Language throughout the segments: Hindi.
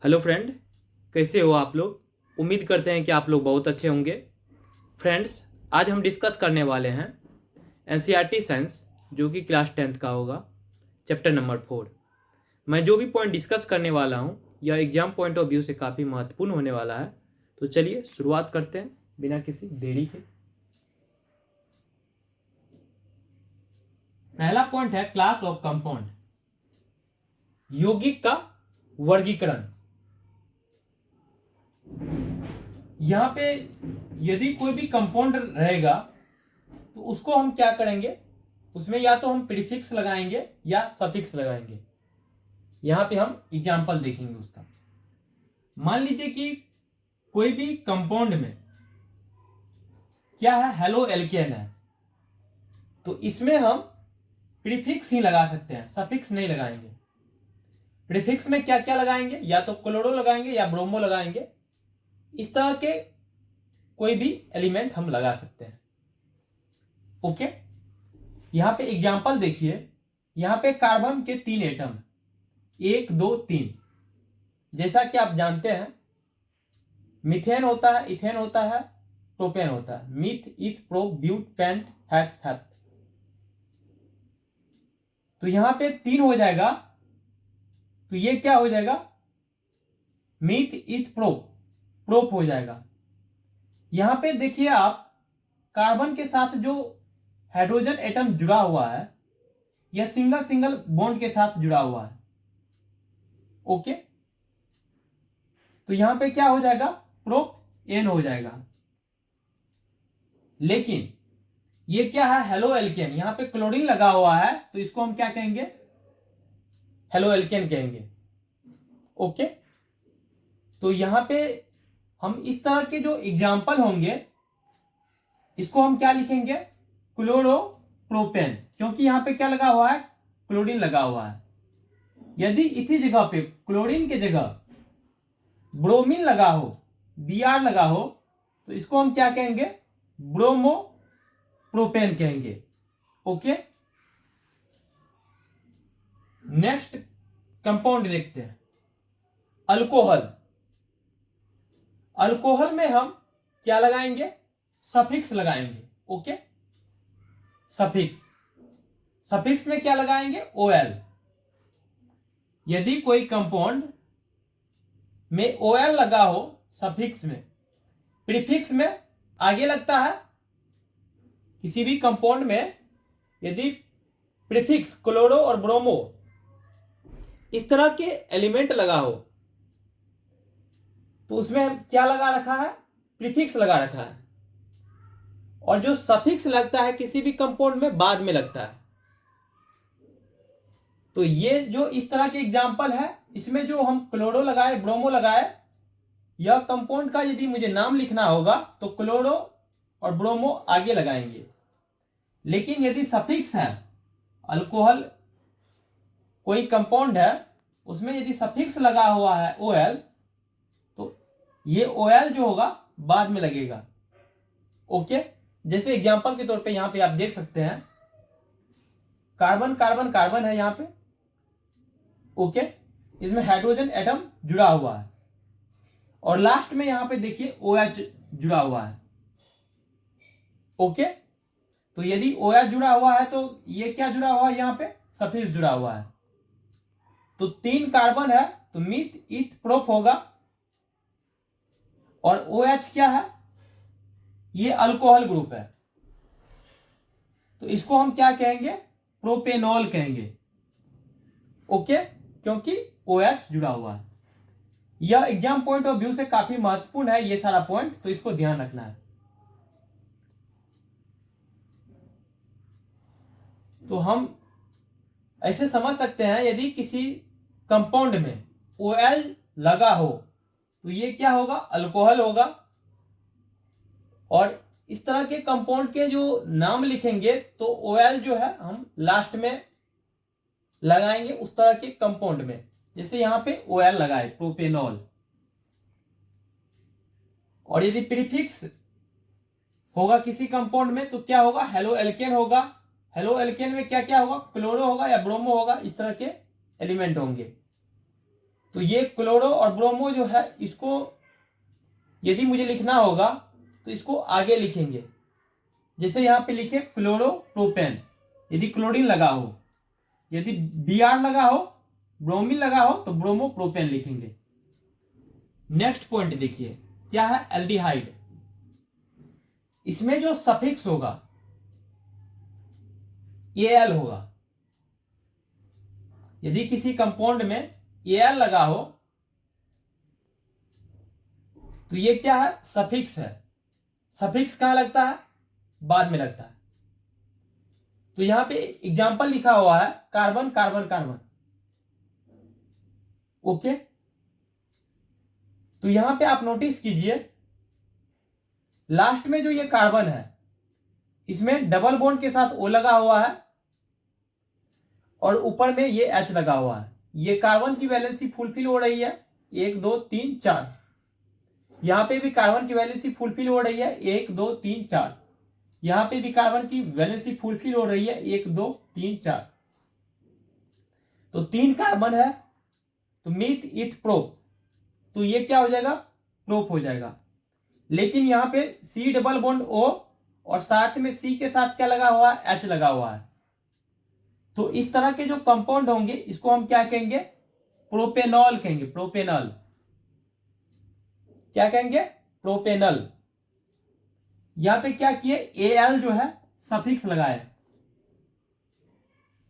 हेलो फ्रेंड, कैसे हो आप लोग। उम्मीद करते हैं कि आप लोग बहुत अच्छे होंगे। फ्रेंड्स, आज हम डिस्कस करने वाले हैं एनसीईआरटी साइंस, जो कि क्लास 10th का होगा, चैप्टर नंबर 4। मैं जो भी पॉइंट डिस्कस करने वाला हूं यह एग्जाम पॉइंट ऑफ व्यू से काफ़ी महत्वपूर्ण होने वाला है। तो चलिए शुरुआत करते हैं बिना किसी देरी के। पहला पॉइंट है क्लास ऑफ कंपाउंड, यौगिक का वर्गीकरण। यहां पे यदि कोई भी कंपाउंड रहेगा तो उसको हम क्या करेंगे, उसमें या तो हम प्रीफिक्स लगाएंगे या सफिक्स लगाएंगे। यहां पे हम एग्जांपल देखेंगे उसका। मान लीजिए कि कोई भी कंपाउंड में क्या है, हेलो एल्केन है, तो इसमें हम प्रीफिक्स ही लगा सकते हैं, सफिक्स नहीं लगाएंगे। प्रीफिक्स में क्या क्या लगाएंगे, या तो क्लोरो लगाएंगे या ब्रोमो लगाएंगे। इस तरह के कोई भी एलिमेंट हम लगा सकते हैं। ओके, यहां पे एग्जांपल देखिए। यहां पे कार्बन के 3 एटम, 1 2 3। जैसा कि आप जानते हैं, मीथेन होता है, इथेन होता है, प्रोपेन होता है। Meth, eth, pro, but, pent, hex, hept. तो यहां पे 3 हो जाएगा, तो ये क्या हो जाएगा, मीथ, इथ, प्रोप हो जाएगा। यहां पे देखिए आप, कार्बन के साथ जो हाइड्रोजन एटम जुड़ा हुआ है, यह सिंगल सिंगल बॉन्ड के साथ जुड़ा हुआ है। ओके, तो यहां पे क्या हो जाएगा, प्रोप एन हो जाएगा। लेकिन ये क्या है, हेलो एल्केन। यहां पे क्लोरीन लगा हुआ है, तो इसको हम क्या कहेंगे, हेलो एल्केन कहेंगे। ओके, तो यहां पे हम इस तरह के जो एग्जाम्पल होंगे, इसको हम क्या लिखेंगे, क्लोरोप्रोपेन, क्योंकि यहां पे क्या लगा हुआ है, क्लोरीन लगा हुआ है। यदि इसी जगह पे क्लोरीन के जगह ब्रोमीन लगा हो, Br लगा हो, तो इसको हम क्या कहेंगे, ब्रोमोप्रोपेन कहेंगे। ओके, नेक्स्ट कंपाउंड देखते हैं, अल्कोहल। अल्कोहल में हम क्या लगाएंगे, सफिक्स लगाएंगे। Okay, suffix. सफिक्स में क्या लगाएंगे, OL। यदि कोई कंपाउंड में OL लगा हो सफिक्स में, प्रीफिक्स में आगे लगता है। किसी भी कंपाउंड में यदि प्रीफिक्स क्लोरो और ब्रोमो इस तरह के एलिमेंट लगा हो, तो उसमें क्या लगा रखा है, प्रीफिक्स लगा रखा है। और जो सफिक्स लगता है किसी भी कंपाउंड में, बाद में लगता है। तो ये जो इस तरह के एग्जाम्पल है, इसमें जो हम क्लोरो लगाए, ब्रोमो लगाए, यह कंपाउंड का यदि मुझे नाम लिखना होगा तो क्लोरो और ब्रोमो आगे लगाएंगे। लेकिन यदि सफिक्स है, अल्कोहल कोई कंपाउंड है, उसमें यदि सफिक्स लगा हुआ है OL, तो ये OL जो होगा बाद में लगेगा। ओके, जैसे एग्जांपल के तौर पे यहां पे आप देख सकते हैं, कार्बन कार्बन कार्बन है यहां पे। ओके, इसमें हाइड्रोजन एटम जुड़ा हुआ है, और लास्ट में यहां पे देखिए OH जुड़ा हुआ है। ओके, तो यदि OH जुड़ा हुआ है तो ये क्या जुड़ा हुआ है, यहां पे सफिक्स जुड़ा हुआ है। तो 3 कार्बन है, तो मीथ, इथ, प्रोप होगा। और OH क्या है, ये अल्कोहल ग्रुप है, तो इसको हम क्या कहेंगे, प्रोपेनॉल कहेंगे। ओके, क्योंकि OH जुड़ा हुआ है। यह एग्जाम पॉइंट ऑफ व्यू से काफी महत्वपूर्ण है, ये सारा पॉइंट, तो इसको ध्यान रखना है। तो हम ऐसे समझ सकते हैं, यदि किसी कंपाउंड में OL लगा हो तो ये क्या होगा, अल्कोहल होगा। और इस तरह के कंपाउंड के जो नाम लिखेंगे, तो OL जो है हम लास्ट में लगाएंगे उस तरह के कंपाउंड में। जैसे यहां पे OL लगाए, प्रोपेनॉल। और यदि प्रीफिक्स होगा किसी कंपाउंड में, तो क्या होगा, हेलो एल्केन होगा। हेलो एल्केन में क्या क्या होगा, क्लोरो होगा या ब्रोमो होगा, इस तरह के एलिमेंट होंगे। तो ये क्लोरो और ब्रोमो जो है, इसको यदि मुझे लिखना होगा तो इसको आगे लिखेंगे। जैसे यहां पे लिखे क्लोरो प्रोपेन, यदि क्लोरीन लगा हो, यदि Br लगा हो, ब्रोमीन लगा हो, तो ब्रोमो प्रोपेन लिखेंगे। नेक्स्ट पॉइंट देखिए, क्या है एल्डिहाइड। इसमें जो सफिक्स होगा Al होगा। यदि किसी कंपाउंड में Al लगा हो तो ये क्या है, सफिक्स है। सफिक्स कहां लगता है, बाद में लगता है। तो यहां पे एग्जाम्पल लिखा हुआ है कार्बन कार्बन कार्बन। ओके, तो यहां पे आप नोटिस कीजिए, लास्ट में जो ये कार्बन है इसमें डबल बॉन्ड के साथ O लगा हुआ है और ऊपर में ये H लगा हुआ है। ये कार्बन की वैलेंसी फुलफिल हो रही है, 1 2 3 4। यहां पे भी कार्बन की वैलेंसी फुलफिल हो रही है, 1 2 3 4। यहां पे भी कार्बन की वैलेंसी फुलफिल हो रही है, 1 2 3 4। तो 3 कार्बन है, तो मीथ इथ प्रोप, तो ये क्या हो जाएगा, प्रोप हो जाएगा। लेकिन यहां पे C डबल बॉन्ड O और साथ में C के साथ क्या लगा हुआ है, H लगा हुआ है। तो इस तरह के जो कंपाउंड होंगे इसको हम क्या कहेंगे, प्रोपेनॉल कहेंगे। प्रोपेनॉल क्या कहेंगे, प्रोपेनल। यहां पे क्या किए, Al जो है सफिक्स लगाए।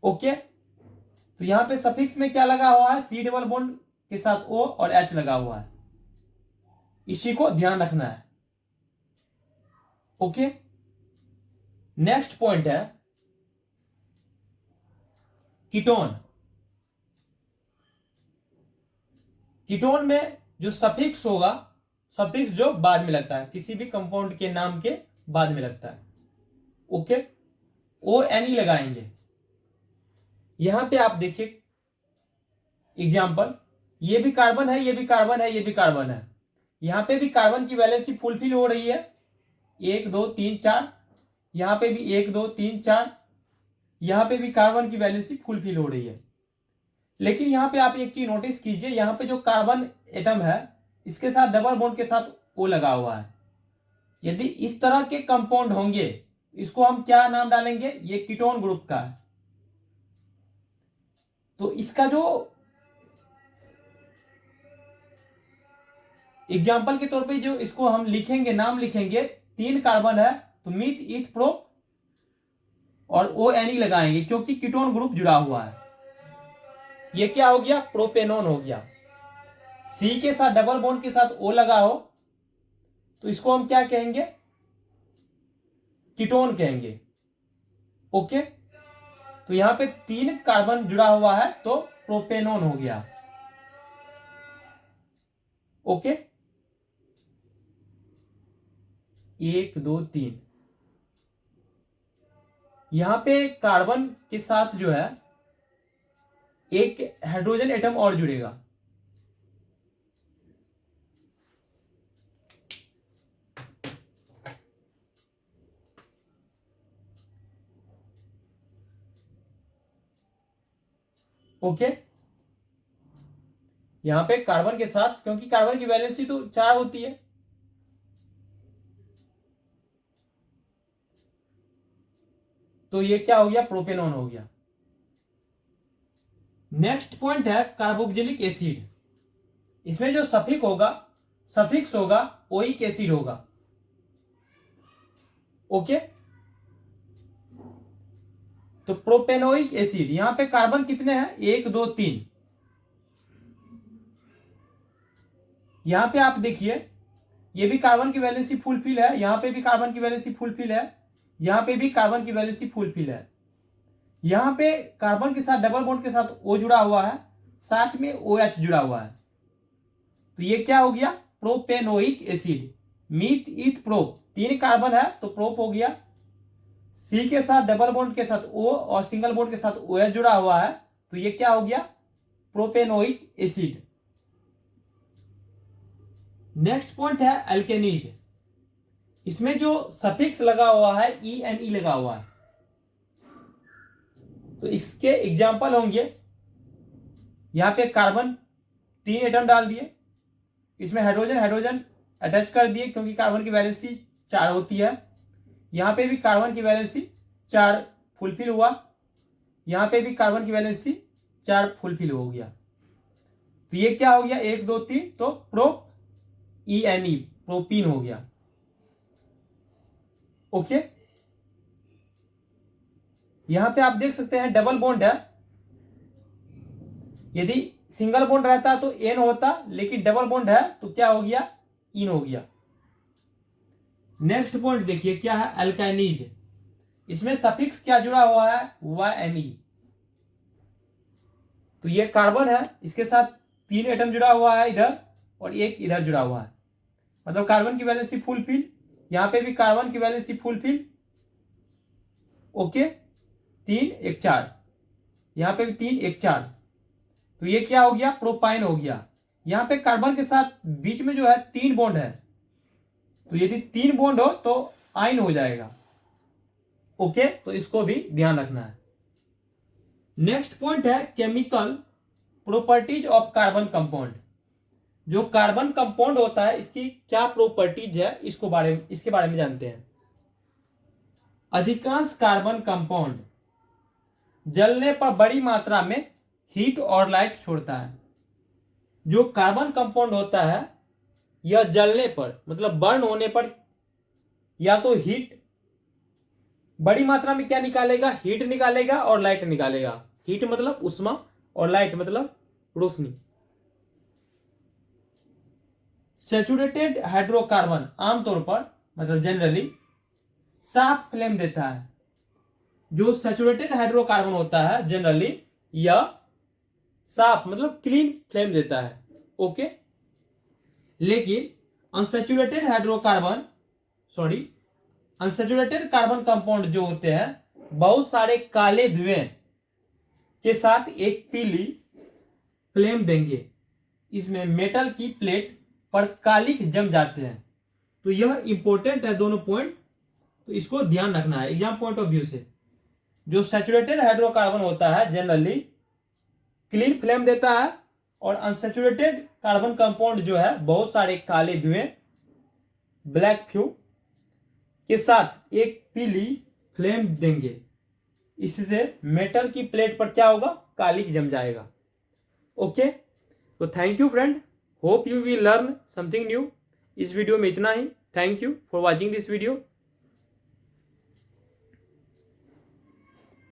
ओके, तो यहां पे सफिक्स में क्या लगा हुआ है, C डबल बॉन्ड के साथ O और H लगा हुआ है। इसी को ध्यान रखना है। ओके, नेक्स्ट पॉइंट है कीटोन। कीटोन में जो सफिक्स होगा, सफिक्स जो बाद में लगता है, किसी भी कंपाउंड के नाम के बाद में लगता है। ओके, ONe लगाएंगे। यहां पे आप देखिए एग्जांपल, ये भी कार्बन है, ये भी कार्बन है, ये भी कार्बन है। यहां पे भी कार्बन की वैलेंसी फुलफिल हो रही है, 1 2 3 4। यहां पे भी 1 2 3 4। यहां पे भी कार्बन की वैलेंसी फुलफिल हो रही है। लेकिन यहां पे आप एक चीज नोटिस कीजिए, यहां पे जो कार्बन एटम है इसके साथ डबल बॉन्ड के साथ O लगा हुआ है। यदि इस तरह के कंपाउंड होंगे इसको हम क्या नाम डालेंगे, ये कीटोन ग्रुप का है। तो इसका जो एग्जाम्पल के तौर पे जो इसको हम लिखेंगे, नाम लिखेंगे, 3 कार्बन है तो मीथ ईथ प्रोप और ONe लगाएंगे क्योंकि कीटोन ग्रुप जुड़ा हुआ है। ये क्या हो गया, प्रोपेनोन हो गया। C के साथ डबल बॉन्ड के साथ O लगा हो तो इसको हम क्या कहेंगे, कीटोन कहेंगे। ओके, तो यहां पे 3 कार्बन जुड़ा हुआ है तो प्रोपेनोन हो गया। ओके, 1 2 3। यहां पे कार्बन के साथ जो है एक हाइड्रोजन एटम और जुड़ेगा। ओके, यहां पे कार्बन के साथ, क्योंकि कार्बन की वैलेंसी तो 4 होती है, तो ये क्या हो गया, प्रोपेनॉन हो गया। नेक्स्ट पॉइंट है कार्बोक्सिलिक एसिड। इसमें जो सफिक्स होगा ओइक एसिड होगा। ओके, तो प्रोपेनोइक एसिड, यहां पे कार्बन कितने हैं, 1 2 3। यहां पे आप देखिए ये भी कार्बन की वैलेंसी फुलफिल है, यहां पे भी कार्बन की वैलेंसी फुलफिल है, यहां पे भी कार्बन की वैलेंसी फुलफिल है। यहां पे कार्बन के साथ डबल बॉन्ड के साथ O जुड़ा हुआ है, साथ में OH जुड़ा हुआ है। तो ये क्या हो गया, propanoic acid. Meth eth prop, 3 carbon है तो प्रोप हो गया। C के साथ डबल बॉन्ड के साथ O और सिंगल बॉन्ड के साथ OH जुड़ा हुआ है तो ये क्या हो गया, प्रोपेनोइक एसिड। नेक्स्ट पॉइंट है अल्केनीज। इसमें जो सफिक्स लगा हुआ है ENE लगा हुआ है, तो इसके एग्जाम्पल होंगे, यहां पे कार्बन 3 एटम डाल दिए, इसमें हाइड्रोजन हाइड्रोजन अटैच कर दिए क्योंकि कार्बन की वैलेंसी 4 होती है। यहाँ पे भी कार्बन की वैलेंसी 4 फुलफिल हुआ, यहाँ पे भी कार्बन की वैलेंसी 4 फुलफिल हो गया। तो ये क्या हो गया, 1 2 3, तो प्रोपीएनई प्रोपीन हो गया। ओके, यहां पे आप देख सकते हैं डबल बॉन्ड है, यदि सिंगल बॉन्ड रहता तो एन होता, लेकिन डबल बॉन्ड है तो क्या हो गया, इन हो गया। नेक्स्ट पॉइंट देखिए क्या है, अल्काइनीज। इसमें सफिक्स क्या जुड़ा हुआ है, YNE। तो ये कार्बन है, इसके साथ 3 एटम जुड़ा हुआ है इधर और एक इधर जुड़ा हुआ है, मतलब कार्बन की वैलेंसी फुलफिल, यहां पे भी कार्बन की वैलेंसी फुलफिल। ओके, 3 1 4, यहां पे भी 3 1 4, तो ये क्या हो गया, प्रोपाइन हो गया। यहां पे कार्बन के साथ बीच में जो है 3 बॉन्ड है, तो यदि 3 बॉन्ड हो तो आइन हो जाएगा। ओके, तो इसको भी ध्यान रखना है। नेक्स्ट पॉइंट है chemical properties of carbon compound. जो कार्बन कंपाउंड होता है इसकी क्या प्रॉपर्टीज है, इसके बारे में जानते हैं। अधिकांश कार्बन कंपाउंड जलने पर बड़ी मात्रा में हीट और लाइट छोड़ता है। जो कार्बन कंपाउंड होता है यह जलने पर, मतलब बर्न होने पर, या तो हीट, बड़ी मात्रा में क्या निकालेगा, हीट निकालेगा और लाइट निकालेगा। हीट मतलब उष्मा और लाइट मतलब रोशनी। सैचुरेटेड हाइड्रोकार्बन आमतौर पर, मतलब जनरली, साफ फ्लेम देता है। जो सैचुरेटेड हाइड्रोकार्बन होता है जनरली यह साफ मतलब क्लीन फ्लेम देता है। ओके, लेकिन unsaturated hydrocarbon unsaturated carbon compound जो होते हैं बहुत सारे काले धुएं के साथ एक पीली फ्लेम देंगे, इसमें मेटल की प्लेट पर कालिख जम जाते हैं। तो यह इंपॉर्टेंट है दोनों पॉइंट, तो इसको ध्यान रखना है एग्जाम पॉइंट ऑफ व्यू से। जो सैचुरेटेड हाइड्रोकार्बन होता है जनरली क्लीन फ्लेम देता है, और अनसैचुरेटेड कार्बन कंपाउंड जो है बहुत सारे काले धुएं ब्लैक फ्यूम के साथ एक पीली फ्लेम देंगे, इससे मेटल की प्लेट पर क्या होगा, कालिख जम जाएगा। ओके, तो thank you friend, hope you will learn something new. इस वीडियो में इतना ही। Thank you for watching this video.